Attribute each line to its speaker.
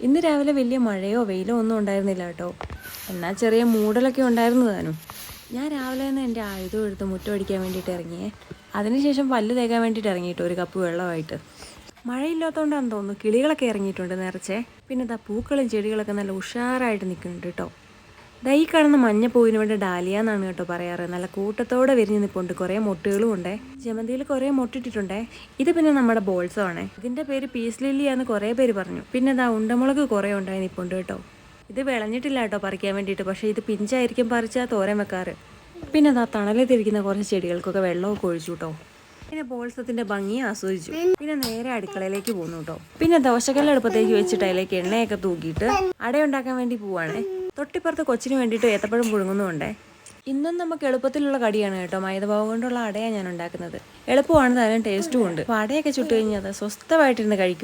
Speaker 1: ഇന്ന് രാവിലെ വലിയ മഴയോ വെയിലോ ഒന്നും ഉണ്ടായിരുന്നില്ല കേട്ടോ. എന്നാൽ ചെറിയ മൂടലൊക്കെ ഉണ്ടായിരുന്നു താനും. ഞാൻ രാവിലെ തന്നെ എൻ്റെ ആയുധം എടുത്ത് മുറ്റമടിക്കാൻ വേണ്ടിയിട്ട് ഇറങ്ങിയേ. അതിനുശേഷം പല്ല് തേക്കാൻ വേണ്ടിയിട്ട് ഇറങ്ങിയിട്ട് ഒരു കപ്പ് വെള്ളമായിട്ട്. മഴയില്ലാത്തതുകൊണ്ടാണെന്ന് തോന്നുന്നു കിളികളൊക്കെ ഇറങ്ങിയിട്ടുണ്ട് നിറച്ചേ. പിന്നെ ഇതാ പൂക്കളും ചെടികളൊക്കെ നല്ല ഉഷാറായിട്ട് നിൽക്കുന്നുണ്ട് കേട്ടോ. ഈ കാണുന്ന മഞ്ഞപ്പൂവിന് വേണ്ടി ഡാലിയ എന്നാണ് കേട്ടോ പറയാറ്. നല്ല കൂട്ടത്തോടെ വിരിഞ്ഞ് നിൽപ്പുണ്ട്. കുറേ മൊട്ടുകളും ഉണ്ടേ. ജമന്തിയിൽ കുറേ മൊട്ടിട്ടിട്ടുണ്ടേ. ഇത് പിന്നെ നമ്മുടെ ബോൾസോ ആണേ. ഇതിൻ്റെ പേര് പീസ് ലില്ലിയാന്ന് കുറേ പേര് പറഞ്ഞു. പിന്നെ ഇതാ ഉണ്ടമുളക് കുറേ ഉണ്ടായി നിൽപ്പുണ്ട് കേട്ടോ. ഇത് വിളഞ്ഞിട്ടില്ല കേട്ടോ പറിക്കാൻ വേണ്ടിയിട്ട്. പക്ഷേ ഇത് പിഞ്ചായിരിക്കും പറിച്ചാൽ തോരൻ വെക്കാറ്. പിന്നെ അതാ തണലിൽ തിരിക്കുന്ന കുറച്ച് ചെടികൾക്കൊക്കെ വെള്ളമൊക്കെ ഒഴിച്ചു കേട്ടോ. പിന്നെ ബോൾസത്തിന്റെ ഭംഗി ആസ്വദിച്ചു. പിന്നെ നേരെ അടുക്കളയിലേക്ക് പോന്നു കേട്ടോ. പിന്നെ ദോശക്കല്ല് അടുപ്പത്തേക്ക് വെച്ചിട്ട് അതിലേക്ക് എണ്ണയൊക്കെ തൂക്കിയിട്ട് അടയുണ്ടാക്കാൻ വേണ്ടി പോവാണേ. തൊട്ടിപ്പുറത്ത് കൊച്ചിന് വേണ്ടിയിട്ട് ഏത്തപ്പഴം പുഴുങ്ങുന്നുണ്ടേ. ഇന്നും നമുക്ക് എളുപ്പത്തിലുള്ള കടിയാണ് കേട്ടോ. മൈദമാവ് കൊണ്ടുള്ള അടയാണ് ഞാൻ ഉണ്ടാക്കുന്നത്. എളുപ്പമാണ്, താനും ടേസ്റ്റും ഉണ്ട്. അപ്പോൾ അടയൊക്കെ ചുട്ട് കഴിഞ്ഞാൽ അത് സ്വസ്ഥമായിട്ടിരുന്ന് കഴിക്കും.